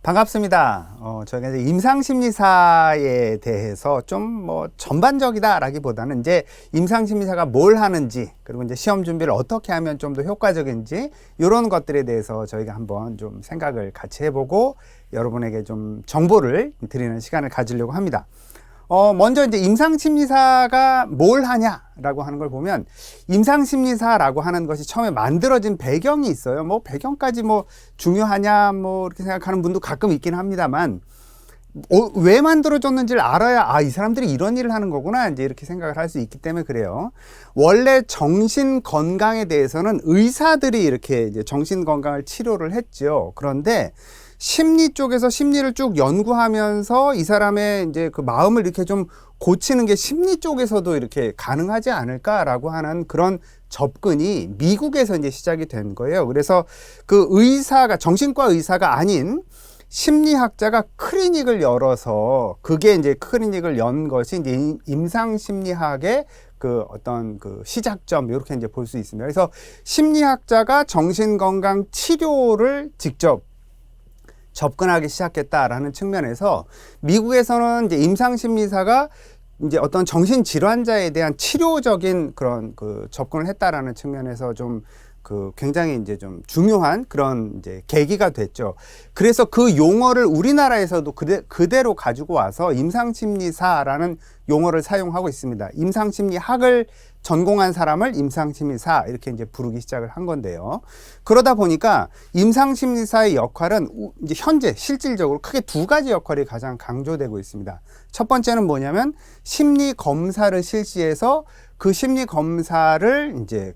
반갑습니다. 저희가 이제 임상심리사에 대해서 좀 뭐 전반적이다라기보다는 이제 임상심리사가 뭘 하는지, 그리고 이제 시험 준비를 어떻게 하면 좀 더 효과적인지, 이런 것들에 대해서 저희가 한번 좀 생각을 같이 해보고 여러분에게 좀 정보를 드리는 시간을 가지려고 합니다. 먼저 이제 임상심리사가 뭘 하냐라고 하는 걸 보면, 임상심리사라고 하는 것이 처음에 만들어진 배경이 있어요. 뭐 배경까지 뭐 중요하냐 뭐 이렇게 생각하는 분도 가끔 있긴 합니다만, 왜 만들어졌는지를 알아야 이 사람들이 이런 일을 하는 거구나 이제 이렇게 생각을 할 수 있기 때문에 그래요. 원래 정신 건강에 대해서는 의사들이 이렇게 이제 정신 건강을 치료를 했죠. 그런데 심리 쪽에서 심리를 쭉 연구하면서 이 사람의 이제 그 마음을 이렇게 좀 고치는 게 심리 쪽에서도 이렇게 가능하지 않을까라고 하는 그런 접근이 미국에서 이제 시작이 된 거예요. 그래서 그 의사가, 정신과 의사가 아닌 심리학자가 클리닉을 열어서, 그게 이제 클리닉을 연 것이 이제 임상심리학의 그 어떤 그 시작점, 이렇게 이제 볼 수 있습니다. 그래서 심리학자가 정신건강 치료를 직접 접근하기 시작했다라는 측면에서, 미국에서는 이제 임상심리사가 이제 어떤 정신질환자에 대한 치료적인 그런 그 접근을 했다라는 측면에서 좀 그 굉장히 이제 좀 중요한 그런 이제 계기가 됐죠. 그래서 그 용어를 우리나라에서도 그대로 가지고 와서 임상심리사라는 용어를 사용하고 있습니다. 임상심리학을 전공한 사람을 임상심리사 이렇게 이제 부르기 시작을 한 건데요. 그러다 보니까 임상심리사의 역할은 이제 현재 실질적으로 크게 두 가지 역할이 가장 강조되고 있습니다. 첫 번째는 뭐냐면 심리 검사를 실시해서 그 심리 검사를 이제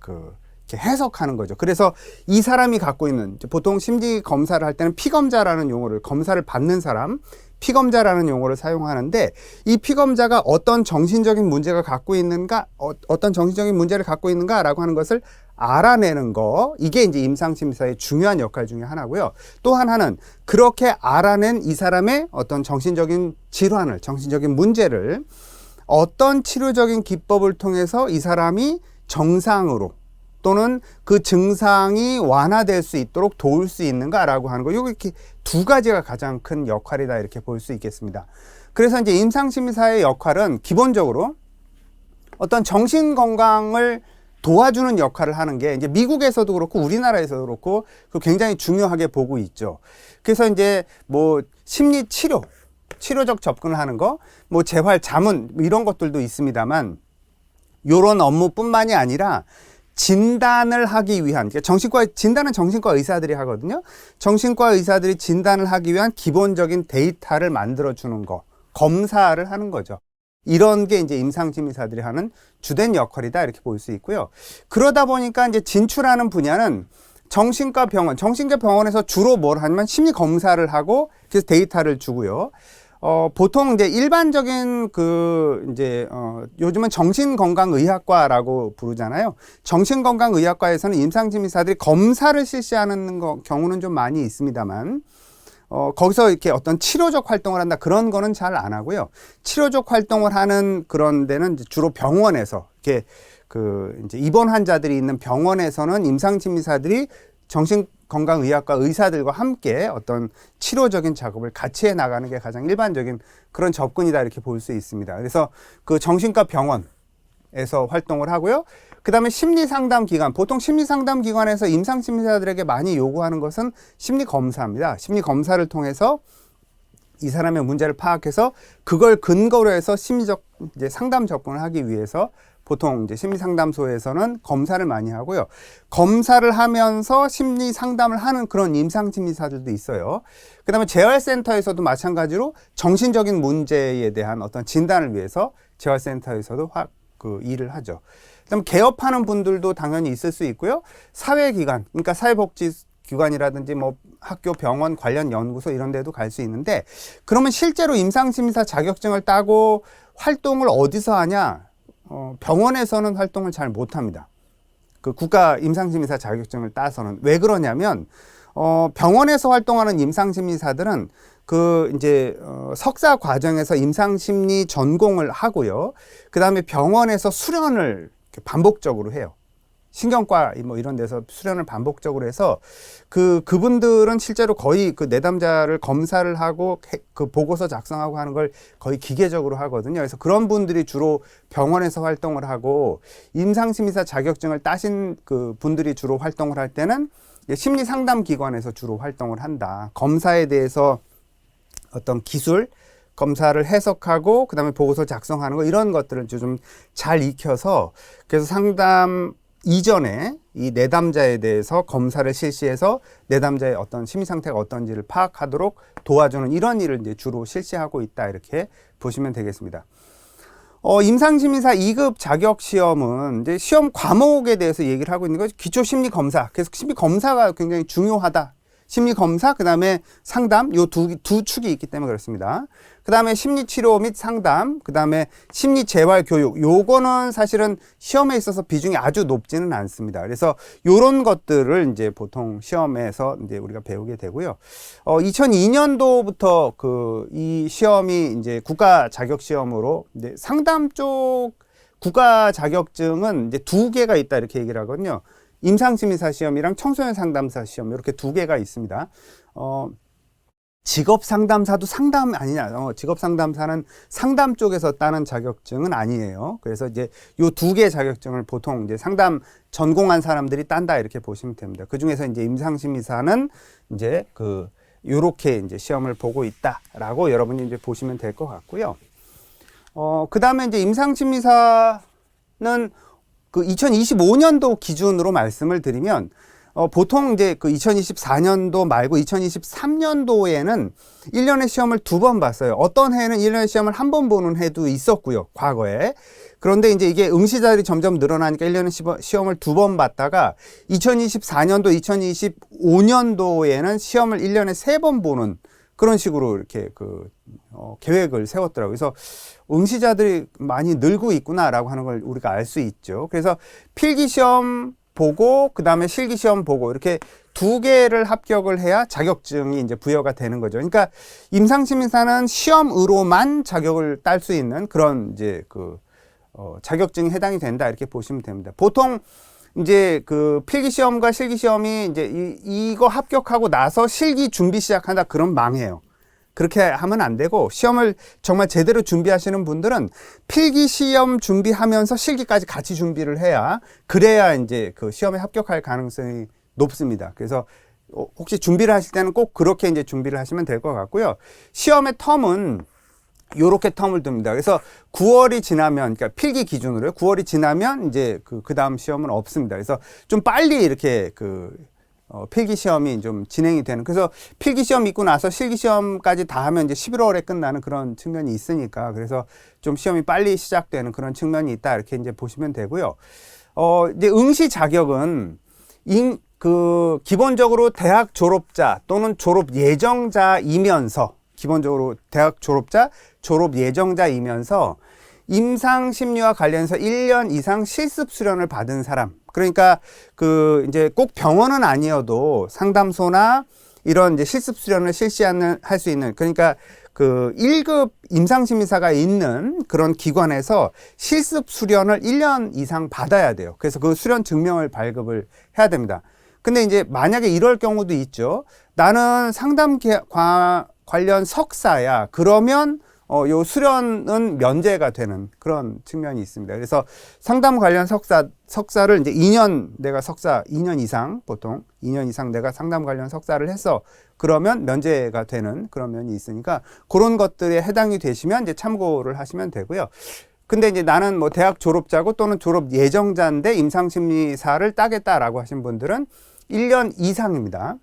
이렇게 해석하는 거죠. 그래서 이 사람이 갖고 있는, 보통 심리 검사를 할 때는 피검자라는 용어를, 검사를 받는 사람, 피검자라는 용어를 사용하는데, 이 피검자가 어떤 정신적인 문제가 갖고 있는가, 어떤 정신적인 문제를 갖고 있는가라고 하는 것을 알아내는 거, 이게 이제 임상심리사의 중요한 역할 중에 하나고요. 또 하나는 그렇게 알아낸 이 사람의 어떤 정신적인 질환을, 정신적인 문제를 어떤 치료적인 기법을 통해서 이 사람이 정상으로, 또는 그 증상이 완화될 수 있도록 도울 수 있는가라고 하는 거, 이렇게 두 가지가 가장 큰 역할이다 이렇게 볼 수 있겠습니다. 그래서 이제 임상심리사의 역할은 기본적으로 어떤 정신 건강을 도와주는 역할을 하는 게 이제 미국에서도 그렇고 우리나라에서도 그렇고 굉장히 중요하게 보고 있죠. 그래서 이제 뭐 심리 치료적 접근을 하는 거, 뭐 재활 자문 이런 것들도 있습니다만, 이런 업무뿐만이 아니라 진단을 하기 위한, 진단은 정신과 의사들이 하거든요. 정신과 의사들이 진단을 하기 위한 기본적인 데이터를 만들어주는 거, 검사를 하는 거죠. 이런 게 이제 임상심리사들이 하는 주된 역할이다 이렇게 볼 수 있고요. 그러다 보니까 이제 진출하는 분야는 정신과 병원에서 주로 뭘 하냐면 심리 검사를 하고, 그래서 데이터를 주고요. 보통 이제 일반적인 요즘은 정신건강의학과라고 부르잖아요. 정신건강의학과에서는 임상심리사들이 검사를 실시하는 경우는 좀 많이 있습니다만, 거기서 이렇게 어떤 치료적 활동을 한다, 그런 거는 잘 안 하고요. 치료적 활동을 하는 그런 데는 이제 주로 병원에서, 이렇게 이제 입원 환자들이 있는 병원에서는 임상심리사들이 정신건강의학과 의사들과 함께 어떤 치료적인 작업을 같이 해 나가는 게 가장 일반적인 그런 접근이다 이렇게 볼 수 있습니다. 그래서 그 정신과 병원에서 활동을 하고요. 그 다음에 심리상담기관, 보통 심리상담기관에서 임상심리사들에게 많이 요구하는 것은 심리검사입니다. 심리검사를 통해서 이 사람의 문제를 파악해서 그걸 근거로 해서 심리적 이제 상담 접근을 하기 위해서 보통 이제 심리상담소에서는 검사를 많이 하고요. 검사를 하면서 심리 상담을 하는 그런 임상심리사들도 있어요. 그 다음에 재활센터에서도 마찬가지로 정신적인 문제에 대한 어떤 진단을 위해서 재활센터에서도 일을 하죠. 그다음에 개업하는 분들도 당연히 있을 수 있고요. 사회기관, 그러니까 사회복지기관이라든지 뭐 학교, 병원, 관련 연구소 이런 데도 갈 수 있는데, 그러면 실제로 임상심리사 자격증을 따고 활동을 어디서 하냐? 병원에서는 활동을 잘 못합니다. 그 국가 임상심리사 자격증을 따서는. 왜 그러냐면, 병원에서 활동하는 임상심리사들은 석사 과정에서 임상심리 전공을 하고요. 그 다음에 병원에서 수련을 반복적으로 해요. 신경과 뭐 이런 데서 수련을 반복적으로 해서 그분들은 실제로 거의 그 내담자를 검사를 하고 그 보고서 작성하고 하는 걸 거의 기계적으로 하거든요. 그래서 그런 분들이 주로 병원에서 활동을 하고 임상심리사 자격증을 따신 그 분들이 주로 활동을 할 때는 심리 상담 기관에서 주로 활동을 한다. 검사에 대해서 어떤 기술, 검사를 해석하고 그다음에 보고서 작성하는 거 이런 것들을 좀 잘 익혀서 그래서 상담 이전에 이 내담자에 대해서 검사를 실시해서 내담자의 어떤 심리 상태가 어떤지를 파악하도록 도와주는 이런 일을 이제 주로 실시하고 있다 이렇게 보시면 되겠습니다. 임상심리사 2급 자격 시험은 이제 시험 과목에 대해서 얘기를 하고 있는 거죠. 기초 심리 검사. 그래서 심리 검사가 굉장히 중요하다. 심리 검사, 그 다음에 상담, 요 두 축이 있기 때문에 그렇습니다. 그 다음에 심리 치료 및 상담, 그 다음에 심리 재활 교육. 요거는 사실은 시험에 있어서 비중이 아주 높지는 않습니다. 그래서 요런 것들을 이제 보통 시험에서 이제 우리가 배우게 되고요. 2002년도부터 이 시험이 이제 국가 자격 시험으로 이제 상담 쪽 국가 자격증은 이제 2개가 있다 이렇게 얘기를 하거든요. 임상심리사 시험이랑 청소년 상담사 시험 이렇게 2개가 있습니다. 직업 상담사도 상담 아니냐? 직업 상담사는 상담 쪽에서 따는 자격증은 아니에요. 그래서 이제 요 2개 자격증을 보통 이제 상담 전공한 사람들이 딴다 이렇게 보시면 됩니다. 그 중에서 이제 임상심리사는 이제 요렇게 이제 시험을 보고 있다라고 여러분이 이제 보시면 될 것 같고요. 그 다음에 이제 임상심리사는 2025년도 기준으로 말씀을 드리면, 보통 이제 2024년도 말고 2023년도에는 1년에 시험을 2번 봤어요. 어떤 해에는 1년에 시험을 1번 보는 해도 있었고요, 과거에. 그런데 이제 이게 응시자들이 점점 늘어나니까 1년에 시험을 2번 봤다가 2024년도, 2025년도에는 시험을 1년에 3번 보는 그런 식으로 이렇게 계획을 세웠더라고요. 그래서 응시자들이 많이 늘고 있구나라고 하는 걸 우리가 알 수 있죠. 그래서 필기시험 보고, 그 다음에 실기시험 보고, 이렇게 2개를 합격을 해야 자격증이 이제 부여가 되는 거죠. 그러니까 임상심리사는 시험으로만 자격을 딸 수 있는 그런 이제 자격증이 해당이 된다 이렇게 보시면 됩니다. 보통 이제 필기시험과 실기시험이 이제 이거 합격하고 나서 실기 준비 시작한다 그럼 망해요. 그렇게 하면 안 되고 시험을 정말 제대로 준비하시는 분들은 필기시험 준비하면서 실기까지 같이 준비를 해야 그래야 이제 시험에 합격할 가능성이 높습니다. 그래서 혹시 준비를 하실 때는 꼭 그렇게 이제 준비를 하시면 될 것 같고요. 시험의 텀은 요렇게 텀을 둡니다. 그래서 9월이 지나면, 그러니까 필기 기준으로요. 9월이 지나면 이제 그 다음 시험은 없습니다. 그래서 좀 빨리 이렇게 필기 시험이 좀 진행이 되는. 그래서 필기 시험 있고 나서 실기 시험까지 다 하면 이제 11월에 끝나는 그런 측면이 있으니까. 그래서 좀 시험이 빨리 시작되는 그런 측면이 있다. 이렇게 이제 보시면 되고요. 이제 응시 자격은 기본적으로 대학 졸업자 또는 졸업 예정자이면서 기본적으로 대학 졸업자, 졸업 예정자이면서 임상심리와 관련해서 1년 이상 실습 수련을 받은 사람. 그러니까 이제 꼭 병원은 아니어도 상담소나 이런 이제 실습 수련을 할 수 있는, 그러니까 1급 임상심리사가 있는 그런 기관에서 실습 수련을 1년 이상 받아야 돼요. 그래서 그 수련 증명을 발급을 해야 됩니다. 근데 이제 만약에 이럴 경우도 있죠. 나는 상담 관련 석사야. 그러면 요 수련은 면제가 되는 그런 측면이 있습니다. 그래서 상담 관련 석사를 이제 2년 내가 2년 이상 보통 2년 이상 내가 상담 관련 석사를 해서 그러면 면제가 되는 그런 면이 있으니까 그런 것들에 해당이 되시면 이제 참고를 하시면 되고요. 근데 이제 나는 뭐 대학 졸업자고 또는 졸업 예정자인데 임상심리사를 따겠다라고 하신 분들은 1년 이상입니다.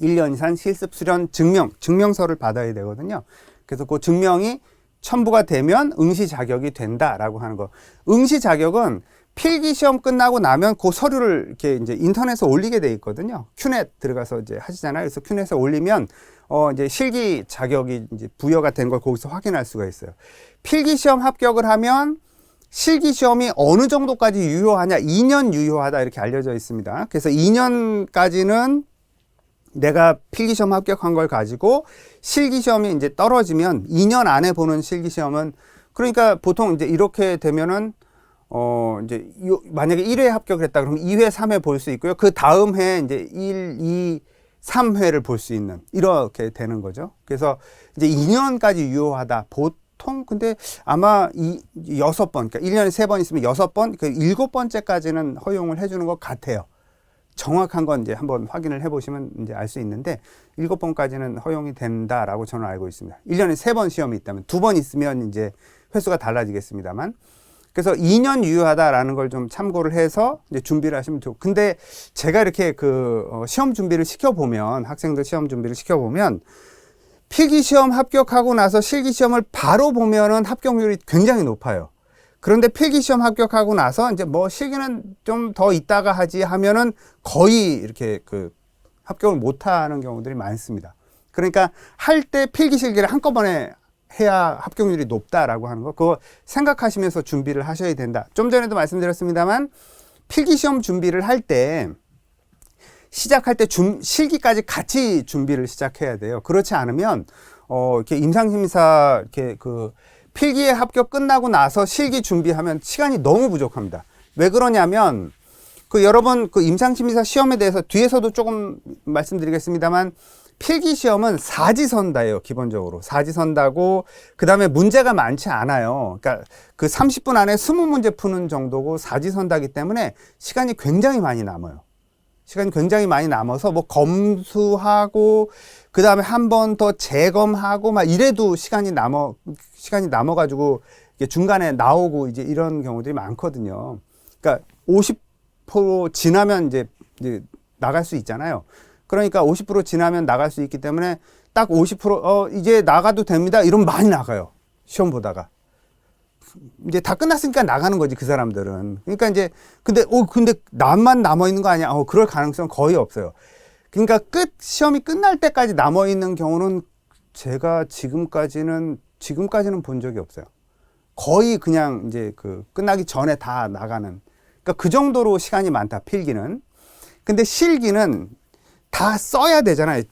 1년 이상 실습 수련 증명서를 받아야 되거든요. 그래서 그 증명이 첨부가 되면 응시 자격이 된다라고 하는 거. 응시 자격은 필기 시험 끝나고 나면 그 서류를 이렇게 이제 인터넷에 올리게 돼 있거든요. 큐넷 들어가서 이제 하시잖아요. 그래서 큐넷에 올리면 이제 실기 자격이 이제 부여가 된 걸 거기서 확인할 수가 있어요. 필기 시험 합격을 하면 실기 시험이 어느 정도까지 유효하냐? 2년 유효하다 이렇게 알려져 있습니다. 그래서 2년까지는 내가 필기시험 합격한 걸 가지고 실기시험이 이제 떨어지면 2년 안에 보는 실기시험은, 그러니까 보통 이제 이렇게 되면은 이제 만약에 1회 합격을 했다 그러면 2회, 3회 볼 수 있고요. 그 다음 해 이제 1, 2, 3회를 볼 수 있는 이렇게 되는 거죠. 그래서 이제 2년까지 유효하다. 보통 근데 아마 6번, 그러니까 1년에 3번 있으면 6번, 그 7번째까지는 허용을 해주는 것 같아요. 정확한 건 이제 한번 확인을 해보시면 이제 알 수 있는데 7번까지는 허용이 된다라고 저는 알고 있습니다. 1년에 3번 시험이 있다면 2번 있으면 이제 횟수가 달라지겠습니다만. 그래서 2년 유효하다라는 걸 좀 참고를 해서 이제 준비를 하시면 좋고. 근데 제가 이렇게 시험 준비를 시켜보면, 학생들 시험 준비를 시켜보면, 필기시험 합격하고 나서 실기시험을 바로 보면은 합격률이 굉장히 높아요. 그런데 필기시험 합격하고 나서 이제 뭐 실기는 좀 더 있다가 하지 하면은 거의 이렇게 합격을 못 하는 경우들이 많습니다. 그러니까 할 때 필기 실기를 한꺼번에 해야 합격률이 높다라고 하는 거, 그거 생각하시면서 준비를 하셔야 된다. 좀 전에도 말씀드렸습니다만 필기시험 준비를 할 때 시작할 때 실기까지 같이 준비를 시작해야 돼요. 그렇지 않으면 이렇게 임상심사 이렇게 필기에 합격 끝나고 나서 실기 준비하면 시간이 너무 부족합니다. 왜 그러냐면 여러분 임상심사 시험에 대해서 뒤에서도 조금 말씀드리겠습니다만 필기시험은 사지선다예요. 기본적으로 사지선다고, 그 다음에 문제가 많지 않아요. 그러니까 30분 안에 20문제 푸는 정도고 사지선다기 때문에 시간이 굉장히 많이 남아요. 시간이 굉장히 많이 남아서 뭐 검수하고 그 다음에 한 번 더 재검하고 막 이래도 시간이 남아가지고 중간에 나오고 이제 이런 경우들이 많거든요. 그러니까 50% 지나면 이제 나갈 수 있잖아요. 그러니까 50% 지나면 나갈 수 있기 때문에 딱 50% 이제 나가도 됩니다. 이러면 많이 나가요. 시험 보다가. 이제 다 끝났으니까 나가는 거지, 그 사람들은. 그러니까 이제 근데 나만 남아 있는 거 아니야? 그럴 가능성 거의 없어요. 그러니까 시험이 끝날 때까지 남아 있는 경우는 제가 지금까지는 본 적이 없어요. 거의 그냥 이제 끝나기 전에 다 나가는. 그러니까 그 정도로 시간이 많다, 필기는. 근데 실기는 다 써야 되잖아요.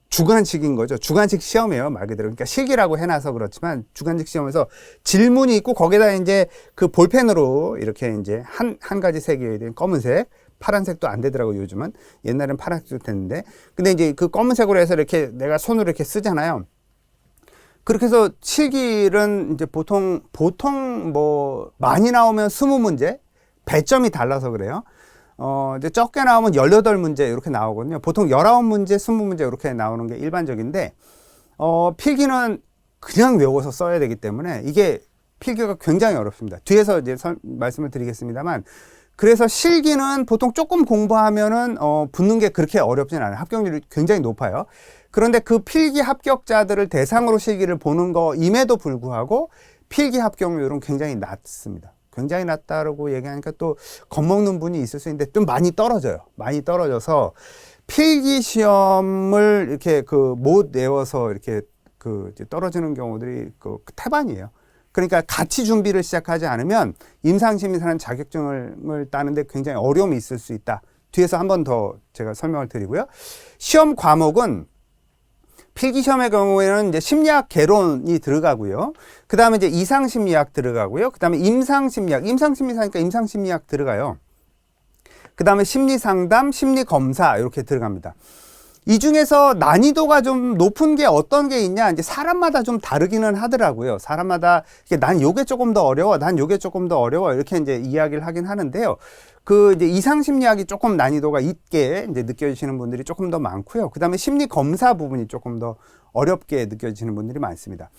주관식인 거죠. 주관식 시험이에요, 말 그대로. 그러니까 실기라고 해놔서 그렇지만 주관식 시험에서 질문이 있고 거기다 이제 볼펜으로 이렇게 이제 한 가지 색이어야 돼요. 검은색, 파란색도 안 되더라고요, 요즘은. 옛날엔 파란색도 됐는데. 근데 이제 검은색으로 해서 이렇게 내가 손으로 이렇게 쓰잖아요. 그렇게 해서 실기는 이제 보통 뭐 많이 나오면 20문제, 배점이 달라서 그래요. 이제 적게 나오면 18문제 이렇게 나오거든요. 보통 19문제, 20문제 이렇게 나오는 게 일반적인데, 필기는 그냥 외워서 써야 되기 때문에 이게 필기가 굉장히 어렵습니다. 뒤에서 이제 말씀을 드리겠습니다만, 그래서 실기는 보통 조금 공부하면은, 붙는 게 그렇게 어렵진 않아요. 합격률이 굉장히 높아요. 그런데 그 필기 합격자들을 대상으로 실기를 보는 거임에도 불구하고 필기 합격률은 굉장히 낮습니다. 굉장히 낮다라고 얘기하니까 또 겁먹는 분이 있을 수 있는데 좀 많이 떨어져요. 많이 떨어져서 필기 시험을 이렇게 못 외워서 이렇게 떨어지는 경우들이 태반이에요. 그러니까 같이 준비를 시작하지 않으면 임상심의사는 자격증을 따는데 굉장히 어려움이 있을 수 있다. 뒤에서 한 번 더 제가 설명을 드리고요. 시험 과목은 필기시험의 경우에는 이제 심리학 개론이 들어가고요. 그 다음에 이제 이상심리학 들어가고요. 그 다음에 임상심리사니까 임상심리학 들어가요. 그 다음에 심리상담, 심리검사 이렇게 들어갑니다. 이 중에서 난이도가 좀 높은 게 어떤 게 있냐, 이제 사람마다 좀 다르기는 하더라고요. 사람마다 난 요게 조금 더 어려워, 난 요게 조금 더 어려워 이렇게 이제 이야기를 하긴 하는데요. 이제 이상심리학이 조금 난이도가 있게 이제 느껴지시는 분들이 조금 더 많고요. 그 다음에 심리검사 부분이 조금 더 어렵게 느껴지시는 분들이 많습니다.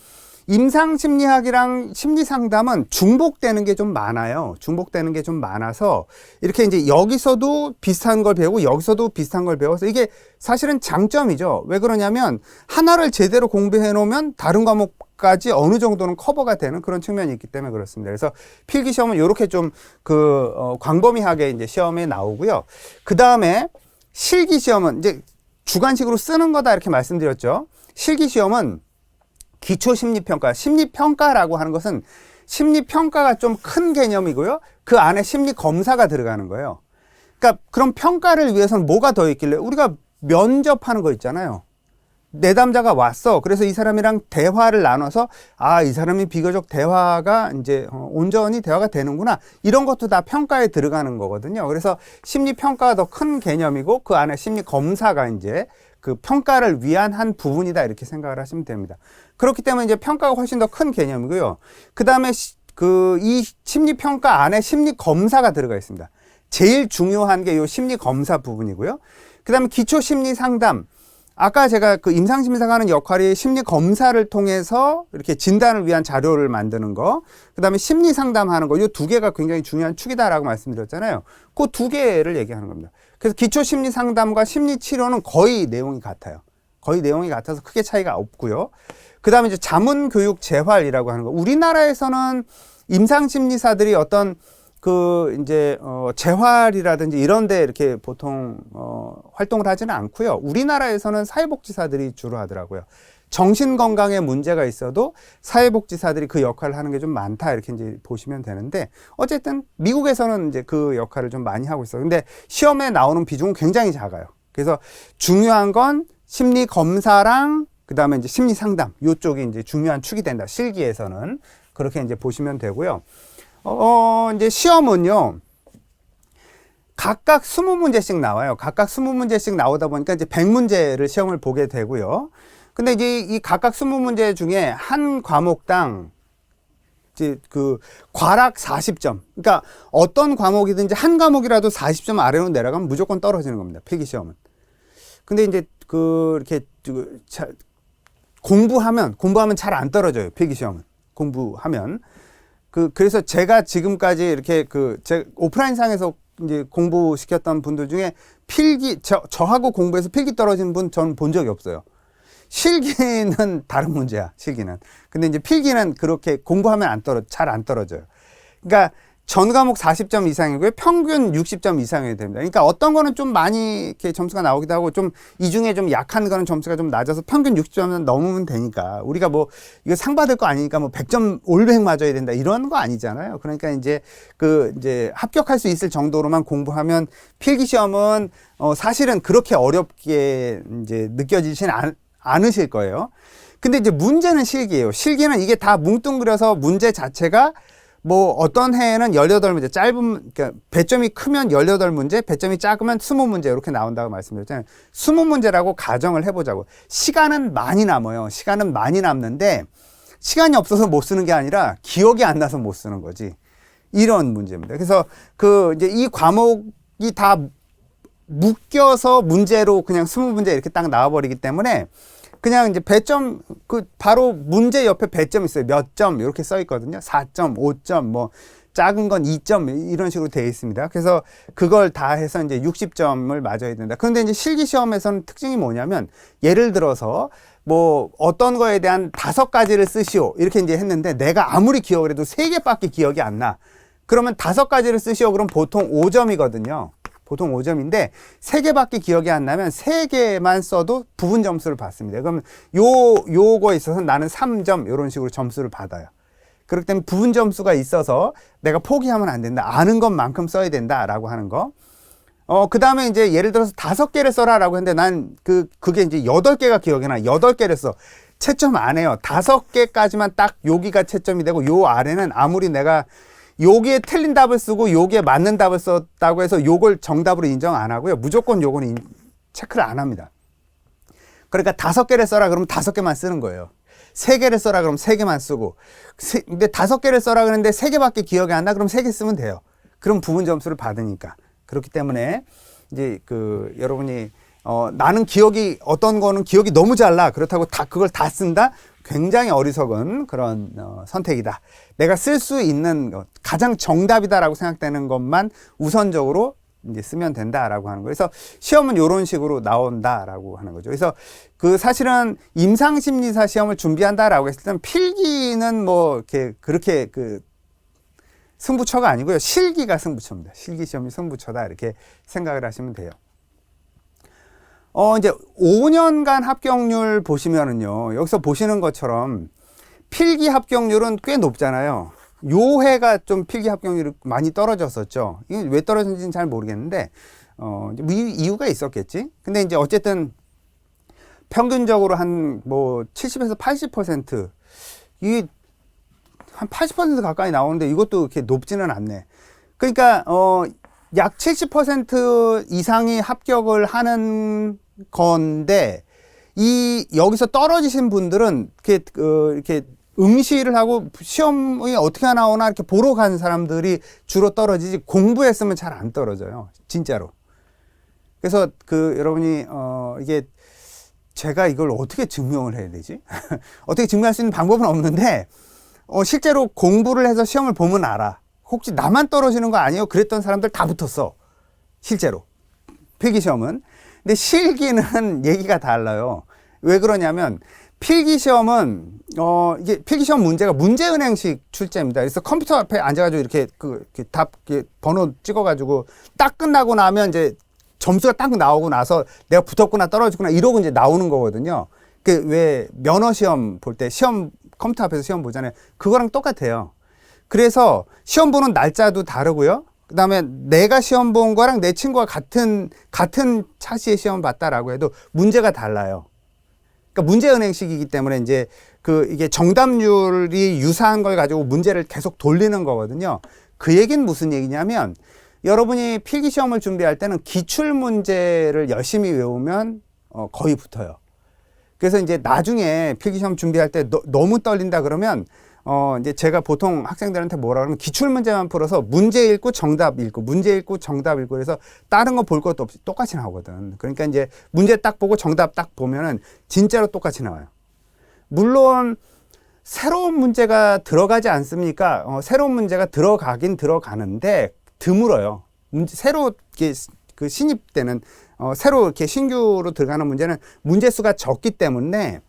임상심리학이랑 심리상담은 중복되는 게 좀 많아요. 중복되는 게 좀 많아서 이렇게 이제 여기서도 비슷한 걸 배우고 여기서도 비슷한 걸 배워서 이게 사실은 장점이죠. 왜 그러냐면 하나를 제대로 공부해 놓으면 다른 과목까지 어느 정도는 커버가 되는 그런 측면이 있기 때문에 그렇습니다. 그래서 필기시험은 이렇게 좀 광범위하게 이제 시험에 나오고요. 그 다음에 실기시험은 이제 주관식으로 쓰는 거다 이렇게 말씀드렸죠. 실기시험은 기초심리평가, 심리평가라고 하는 것은 심리평가가 좀 큰 개념이고요. 그 안에 심리검사가 들어가는 거예요. 그러니까 그런 평가를 위해서는 뭐가 더 있길래 우리가 면접하는 거 있잖아요. 내담자가 왔어. 그래서 이 사람이랑 대화를 나눠서 아, 이 사람이 비교적 대화가 이제 온전히 대화가 되는구나. 이런 것도 다 평가에 들어가는 거거든요. 그래서 심리 평가가 더 큰 개념이고 그 안에 심리 검사가 이제 그 평가를 위한 한 부분이다. 이렇게 생각을 하시면 됩니다. 그렇기 때문에 이제 평가가 훨씬 더 큰 개념이고요. 그다음에 이 심리 평가 안에 심리 검사가 들어가 있습니다. 제일 중요한 게 이 심리 검사 부분이고요. 그다음에 기초 심리 상담. 아까 제가 그 임상심리사가 하는 역할이 심리 검사를 통해서 이렇게 진단을 위한 자료를 만드는 거, 그 다음에 심리 상담하는 거, 이 두 개가 굉장히 중요한 축이다라고 말씀드렸잖아요. 그 두 개를 얘기하는 겁니다. 그래서 기초 심리 상담과 심리 치료는 거의 내용이 같아요. 거의 내용이 같아서 크게 차이가 없고요. 그 다음에 이제 자문 교육 재활이라고 하는 거. 우리나라에서는 임상심리사들이 어떤 재활이라든지 이런데 이렇게 보통 활동을 하지는 않고요. 우리나라에서는 사회복지사들이 주로 하더라고요. 정신건강에 문제가 있어도 사회복지사들이 그 역할을 하는 게 좀 많다 이렇게 이제 보시면 되는데 어쨌든 미국에서는 이제 그 역할을 좀 많이 하고 있어요. 근데 시험에 나오는 비중은 굉장히 작아요. 그래서 중요한 건 심리 검사랑 그 다음에 이제 심리 상담 요쪽이 이제 중요한 축이 된다. 실기에서는 그렇게 이제 보시면 되고요. 이제 시험은요, 각각 20문제씩 나와요. 각각 20문제씩 나오다 보니까 이제 100문제를 시험을 보게 되고요. 근데 이제 이 각각 20문제 중에 한 과목당 이제 그 과락 40점. 그러니까 어떤 과목이든지 한 과목이라도 40점 아래로 내려가면 무조건 떨어지는 겁니다. 필기시험은. 근데 이제 이렇게 공부하면 잘 안 떨어져요. 필기시험은. 공부하면. 그래서 제가 지금까지 이렇게 제 오프라인상에서 이제 공부시켰던 분들 중에 저하고 공부해서 필기 떨어진 분 저는 본 적이 없어요. 실기는 다른 문제야, 실기는. 근데 이제 필기는 그렇게 공부하면 잘 안 떨어져요. 그러니까 전 과목 40점 이상이고요. 평균 60점 이상이 됩니다. 그러니까 어떤 거는 좀 많이 이렇게 점수가 나오기도 하고 좀 이 중에 좀 약한 거는 점수가 좀 낮아서 평균 60점은 넘으면 되니까 우리가 뭐 이거 상 받을 거 아니니까 뭐 100점 올백 맞아야 된다 이런 거 아니잖아요. 그러니까 이제 이제 합격할 수 있을 정도로만 공부하면 필기 시험은 사실은 그렇게 어렵게 이제 느껴지진 않으실 거예요. 근데 이제 문제는 실기예요. 실기는 이게 다 뭉뚱그려서 문제 자체가 뭐 어떤 해에는 18문제 그러니까 배점이 크면 18문제, 배점이 작으면 20문제 이렇게 나온다고 말씀드렸잖아요. 20문제라고 가정을 해보자고. 시간은 많이 남아요. 시간은 많이 남는데 시간이 없어서 못 쓰는 게 아니라 기억이 안 나서 못 쓰는 거지. 이런 문제입니다. 그래서 이제 이 과목이 다 묶여서 문제로 그냥 20문제 이렇게 딱 나와버리기 때문에 그냥 이제 배점, 바로 문제 옆에 배점 있어요. 몇 점, 이렇게 써 있거든요. 4점, 5점, 뭐, 작은 건 2점, 이런 식으로 되어 있습니다. 그래서 그걸 다 해서 이제 60점을 맞아야 된다. 그런데 이제 실기시험에서는 특징이 뭐냐면, 예를 들어서, 뭐, 어떤 거에 대한 5가지를 쓰시오. 이렇게 이제 했는데, 내가 아무리 기억을 해도 3개밖에 기억이 안 나. 그러면 5가지를 쓰시오. 그럼 보통 5점이거든요. 보통 5점인데 3개밖에 기억이 안 나면 3개만 써도 부분 점수를 받습니다. 그러면 요거에 있어서 나는 3점 이런 식으로 점수를 받아요. 그렇기 때문에 부분 점수가 있어서 내가 포기하면 안 된다. 아는 것만큼 써야 된다라고 하는 거. 그 다음에 이제 예를 들어서 5개를 써라라고 했는데 난 그게 이제 8개가 기억이 나. 8개를 써. 채점 안 해요. 5개까지만 딱 여기가 채점이 되고 요 아래는 아무리 내가 여기에 틀린 답을 쓰고 여기에 맞는 답을 썼다고 해서 요걸 정답으로 인정 안 하고요. 무조건 요거는 체크를 안 합니다. 그러니까 5개를 써라 그러면 5개만 쓰는 거예요. 3개를 써라 그러면 3개만 쓰고 근데 5개를 써라 그러는데 3개밖에 기억이 안 나 그럼 3개 쓰면 돼요. 그럼 부분 점수를 받으니까. 그렇기 때문에 이제 여러분이 나는 어떤 거는 기억이 너무 잘 나. 그렇다고 그걸 다 쓴다? 굉장히 어리석은 그런 선택이다. 내가 쓸 수 있는 가장 정답이다라고 생각되는 것만 우선적으로 이제 쓰면 된다라고 하는 거예요. 그래서 시험은 이런 식으로 나온다라고 하는 거죠. 그래서 사실은 임상심리사 시험을 준비한다라고 했을 때는 필기는 뭐 그렇게 승부처가 아니고요. 실기가 승부처입니다. 실기 시험이 승부처다 이렇게 생각을 하시면 돼요. 이제 5년간 합격률 보시면은요, 여기서 보시는 것처럼 필기 합격률은 꽤 높잖아요. 요 해가 좀 필기 합격률이 많이 떨어졌었죠. 이게 왜 떨어졌는지는 잘 모르겠는데, 이유가 있었겠지. 근데 이제 어쨌든 평균적으로 한 뭐 70에서 80% 이게 한 80% 가까이 나오는데 이것도 이렇게 높지는 않네. 그러니까 약 70% 이상이 합격을 하는 건데 이 여기서 떨어지신 분들은 이렇게 응시를 하고 시험이 어떻게 나오나 이렇게 보러 간 사람들이 주로 떨어지지 공부했으면 잘 안 떨어져요. 진짜로. 그래서 여러분이 이게 제가 이걸 어떻게 증명을 해야 되지? 어떻게 증명할 수 있는 방법은 없는데 실제로 공부를 해서 시험을 보면 알아. 혹시 나만 떨어지는 거 아니에요? 그랬던 사람들 다 붙었어. 실제로. 필기시험은. 근데 실기는 얘기가 달라요. 왜 그러냐면 필기시험은 이게 필기시험 문제가 문제은행식 출제입니다. 그래서 컴퓨터 앞에 앉아가지고 이렇게 답 번호 찍어가지고 딱 끝나고 나면 이제 점수가 딱 나오고 나서 내가 붙었구나 떨어졌구나 이러고 이제 나오는 거거든요. 왜 면허 시험 볼 때 시험 컴퓨터 앞에서 시험 보잖아요. 그거랑 똑같아요. 그래서 시험 보는 날짜도 다르고요. 그다음에 내가 시험 본 거랑 내 친구가 같은 차시의 시험 봤다라고 해도 문제가 달라요. 그러니까 문제은행식이기 때문에 이제 이게 정답률이 유사한 걸 가지고 문제를 계속 돌리는 거거든요. 그 얘기는 무슨 얘기냐면 여러분이 필기시험을 준비할 때는 기출문제를 열심히 외우면 거의 붙어요. 그래서 이제 나중에 필기시험 준비할 때 너무 떨린다 그러면 이제 제가 보통 학생들한테 뭐라 그러면 기출문제만 풀어서 문제 읽고 정답 읽고 문제 읽고 정답 읽고 그래서 다른 거 볼 것도 없이 똑같이 나오거든. 그러니까 이제 문제 딱 보고 정답 딱 보면은 진짜로 똑같이 나와요. 물론 새로운 문제가 들어가지 않습니까? 새로운 문제가 들어가긴 들어가는데 드물어요. 새로 신입되는 새로 이렇게 신규로 들어가는 문제는 문제 수가 적기 때문에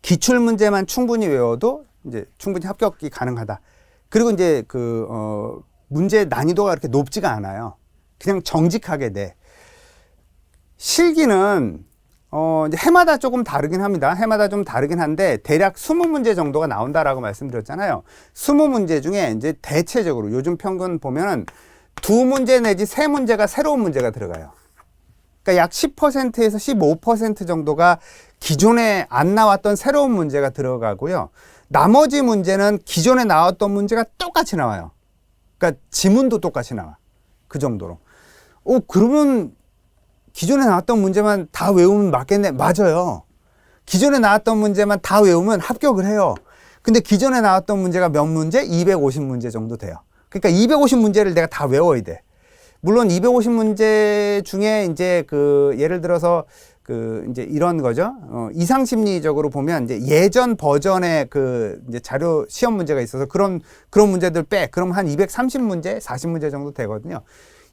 기출 문제만 충분히 외워도 이제 충분히 합격이 가능하다. 그리고 이제 문제 난이도가 그렇게 높지가 않아요. 그냥 정직하게 돼. 실기는 이제 해마다 조금 다르긴 합니다. 해마다 좀 다르긴 한데 대략 20문제 정도가 나온다라고 말씀드렸잖아요. 20문제 중에 이제 대체적으로 요즘 평균 보면은 2문제 내지 3문제가 새로운 문제가 들어가요. 그러니까 약 10%에서 15% 정도가 기존에 안 나왔던 새로운 문제가 들어가고요. 나머지 문제는 기존에 나왔던 문제가 똑같이 나와요. 그러니까 지문도 똑같이 나와. 그 정도로. 그러면 기존에 나왔던 문제만 다 외우면 맞겠네. 맞아요. 기존에 나왔던 문제만 다 외우면 합격을 해요. 근데 기존에 나왔던 문제가 몇 문제? 250문제 정도 돼요. 그러니까 250문제를 내가 다 외워야 돼. 물론 250문제 중에 이제 예를 들어서 이제 이런 거죠. 이상심리적으로 보면 이제 예전 버전의 이제 자료 시험 문제가 있어서 그런 문제들 빼. 그럼 한 230문제, 40문제 정도 되거든요.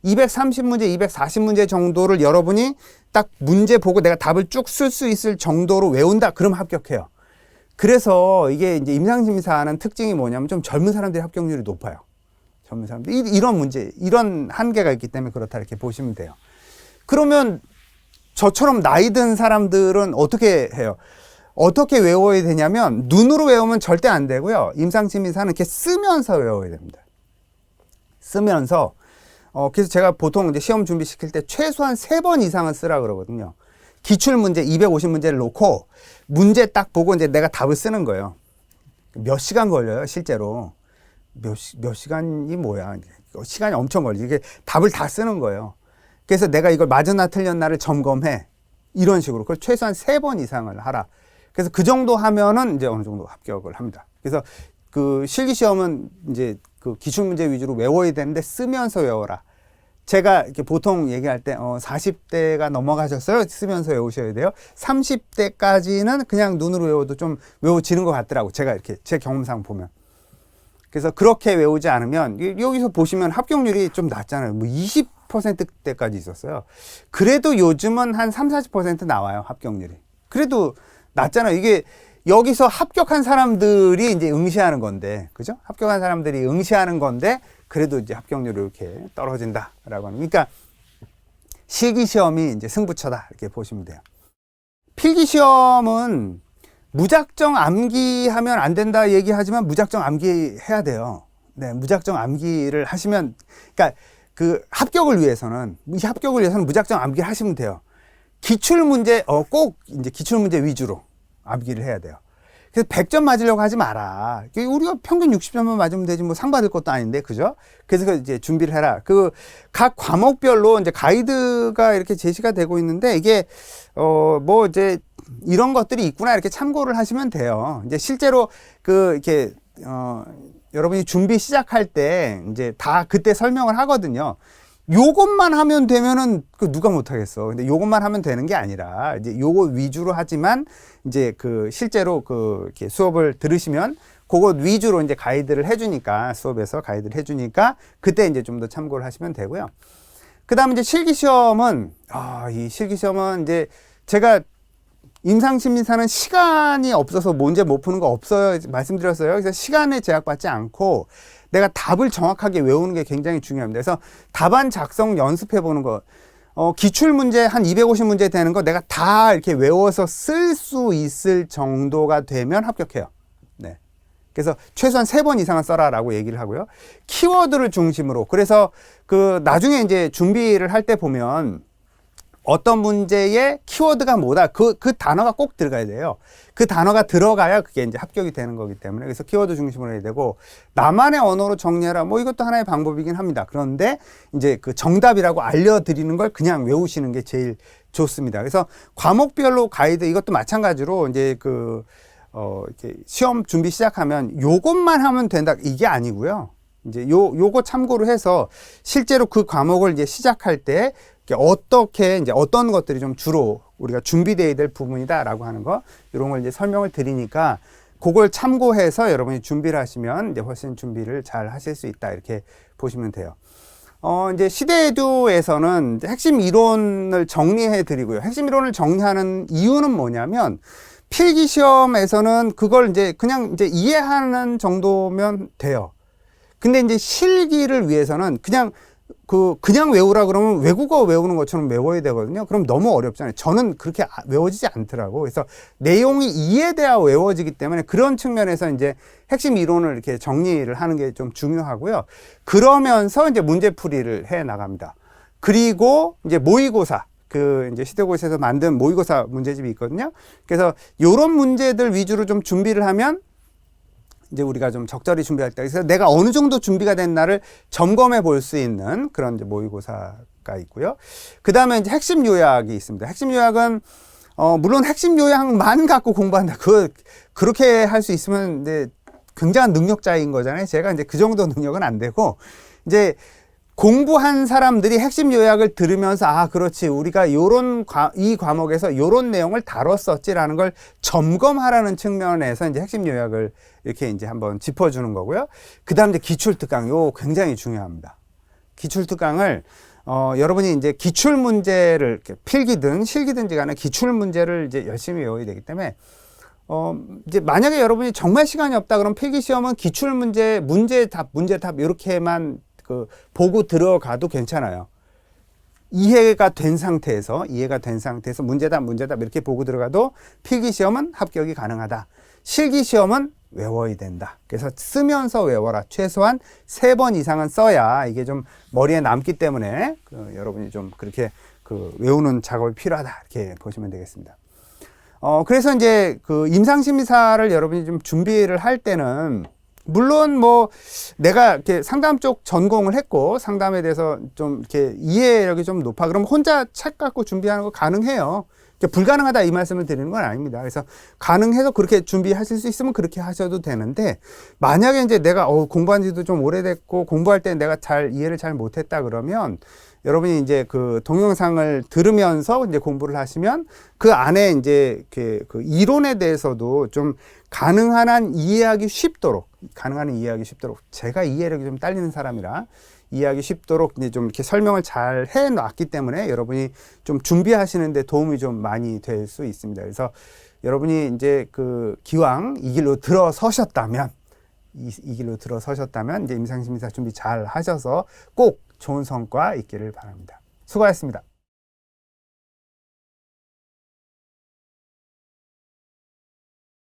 230문제, 240문제 정도를 여러분이 딱 문제 보고 내가 답을 쭉 쓸 수 있을 정도로 외운다. 그럼 합격해요. 그래서 이게 이제 임상심리사하는 특징이 뭐냐면 좀 젊은 사람들의 합격률이 높아요. 젊은 사람들. 이런 문제, 이런 한계가 있기 때문에 그렇다 이렇게 보시면 돼요. 그러면 저처럼 나이 든 사람들은 어떻게 해요? 어떻게 외워야 되냐면 눈으로 외우면 절대 안 되고요. 임상심리사는 이렇게 쓰면서 외워야 됩니다. 쓰면서 그래서 제가 보통 이제 시험 준비 시킬 때 최소한 3번 이상은 쓰라 그러거든요. 기출문제 250문제를 놓고 문제 딱 보고 이제 내가 답을 쓰는 거예요. 몇 시간 걸려요, 실제로. 몇 시간이 뭐야. 시간이 엄청 걸리지. 이게 답을 다 쓰는 거예요. 그래서 내가 이걸 맞았나 틀렸나를 점검해. 이런 식으로. 그걸 최소한 3번 이상을 하라. 그래서 그 정도 하면은 이제 어느 정도 합격을 합니다. 그래서 실기시험은 이제 기출문제 위주로 외워야 되는데 쓰면서 외워라. 제가 이렇게 보통 얘기할 때 40대가 넘어가셨어요. 쓰면서 외우셔야 돼요. 30대까지는 그냥 눈으로 외워도 좀 외워지는 것 같더라고. 제가 이렇게 제 경험상 보면. 그래서 그렇게 외우지 않으면 여기서 보시면 합격률이 좀 낮잖아요. 뭐 20%대까지 있었어요. 그래도 요즘은 한 30-40% 나와요. 합격률이. 그래도 낮잖아요. 이게 여기서 합격한 사람들이 이제 응시하는 건데, 그죠? 합격한 사람들이 응시하는 건데, 그래도 이제 합격률이 이렇게 떨어진다라고 하는. 그러니까 실기시험이 이제 승부처다 이렇게 보시면 돼요. 필기시험은 무작정 암기하면 안 된다 얘기하지만 무작정 암기해야 돼요. 네, 무작정 암기를 하시면, 그러니까 합격을 위해서는 무작정 암기를 하시면 돼요. 기출 문제, 꼭 이제 기출 문제 위주로 암기를 해야 돼요. 그래서 100점 맞으려고 하지 마라. 우리가 평균 60점만 맞으면 되지 뭐 상 받을 것도 아닌데, 그죠? 그래서 이제 준비를 해라. 그 각 과목별로 이제 가이드가 이렇게 제시가 되고 있는데, 이게 뭐 이제 이런 것들이 있구나 이렇게 참고를 하시면 돼요. 이제 실제로 이렇게 여러분이 준비 시작할 때 이제 다 그때 설명을 하거든요. 요것만 하면 되면은 누가 못하겠어. 근데 요것만 하면 되는 게 아니라 이제 요거 위주로 하지만 이제 실제로 이렇게 수업을 들으시면 그것 위주로 이제 가이드를 해주니까, 수업에서 가이드를 해주니까 그때 이제 좀 더 참고를 하시면 되고요. 그 다음에 이제 실기시험은, 이 실기시험은 이제 제가 임상심리사는 시간이 없어서 문제 못 푸는 거 없어요 말씀드렸어요. 그래서 시간에 제약받지 않고 내가 답을 정확하게 외우는 게 굉장히 중요합니다. 그래서 답안 작성 연습해 보는 거, 기출 문제 한 250문제 되는 거 내가 다 이렇게 외워서 쓸 수 있을 정도가 되면 합격해요. 네. 그래서 최소한 3번 이상은 써라라고 얘기를 하고요. 키워드를 중심으로. 그래서 나중에 이제 준비를 할 때 보면 어떤 문제의 키워드가 뭐다. 그 단어가 꼭 들어가야 돼요. 그 단어가 들어가야 그게 이제 합격이 되는 거기 때문에. 그래서 키워드 중심으로 해야 되고, 나만의 언어로 정리해라. 뭐 이것도 하나의 방법이긴 합니다. 그런데 이제 정답이라고 알려드리는 걸 그냥 외우시는 게 제일 좋습니다. 그래서 과목별로 가이드, 이것도 마찬가지로 이제 이렇게 시험 준비 시작하면 요것만 하면 된다. 이게 아니고요. 이제 요거 참고로 해서 실제로 그 과목을 이제 시작할 때 어떻게 이제 어떤 것들이 좀 주로 우리가 준비되어야 될 부분이다라고 하는 거, 이런 걸 이제 설명을 드리니까 그걸 참고해서 여러분이 준비를 하시면 이제 훨씬 준비를 잘 하실 수 있다, 이렇게 보시면 돼요. 이제 시대에듀에서는 이제 핵심 이론을 정리해 드리고요. 핵심 이론을 정리하는 이유는 뭐냐면, 필기 시험에서는 그걸 이제 그냥 이제 이해하는 정도면 돼요. 근데 이제 실기를 위해서는 그냥 외우라 그러면 외국어 외우는 것처럼 외워야 되거든요. 그럼 너무 어렵잖아요. 저는 그렇게 외워지지 않더라고. 그래서 내용이 이해돼야 외워지기 때문에 그런 측면에서 이제 핵심 이론을 이렇게 정리를 하는 게 좀 중요하고요. 그러면서 이제 문제풀이를 해 나갑니다. 그리고 이제 모의고사, 이제 시대고시에서 만든 모의고사 문제집이 있거든요. 그래서 요런 문제들 위주로 좀 준비를 하면 이제 우리가 좀 적절히 준비할 때, 그래서 내가 어느 정도 준비가 됐나를 점검해 볼 수 있는 그런 이제 모의고사가 있고요. 그 다음에 이제 핵심 요약이 있습니다. 핵심 요약은, 물론 핵심 요약만 갖고 공부한다. 그렇게 할 수 있으면 이제 굉장한 능력자인 거잖아요. 제가 이제 그 정도 능력은 안 되고, 이제 공부한 사람들이 핵심 요약을 들으면서, 그렇지, 우리가 이 과목에서 요런 내용을 다뤘었지라는 걸 점검하라는 측면에서 이제 핵심 요약을 이렇게 이제 한번 짚어주는 거고요. 그 다음 이제 기출특강, 요 굉장히 중요합니다. 기출특강을, 여러분이 이제 기출문제를, 필기든 실기든지 간에 기출문제를 이제 열심히 외워야 되기 때문에, 이제 만약에 여러분이 정말 시간이 없다 그러면 필기시험은 기출문제, 문제답, 이렇게만 보고 들어가도 괜찮아요. 이해가 된 상태에서 문제답 이렇게 보고 들어가도 필기시험은 합격이 가능하다. 실기시험은 외워야 된다. 그래서 쓰면서 외워라. 최소한 3번 이상은 써야 이게 좀 머리에 남기 때문에 여러분이 좀 그렇게 외우는 작업이 필요하다, 이렇게 보시면 되겠습니다. 그래서 이제 임상심리사를 여러분이 좀 준비를 할 때는, 물론 뭐 내가 이렇게 상담 쪽 전공을 했고 상담에 대해서 좀 이렇게 이해력이 좀 높아 그러면 혼자 책 갖고 준비하는 거 가능해요. 불가능하다 이 말씀을 드리는 건 아닙니다. 그래서 가능해서 그렇게 준비하실 수 있으면 그렇게 하셔도 되는데, 만약에 이제 내가 공부한 지도 좀 오래됐고 공부할 때 내가 이해를 잘 못했다 그러면, 여러분이 이제 동영상을 들으면서 이제 공부를 하시면 그 안에 이제 이론에 대해서도 좀 가능한 한 이해하기 쉽도록, 제가 이해력이 좀 딸리는 사람이라 이해하기 쉽도록 이제 좀 이렇게 설명을 잘 해놨기 때문에 여러분이 좀 준비하시는데 도움이 좀 많이 될 수 있습니다. 그래서 여러분이 이제 기왕 이 길로 들어서셨다면, 이제 임상심리사 준비 잘 하셔서 꼭 좋은 성과 있기를 바랍니다. 수고하셨습니다.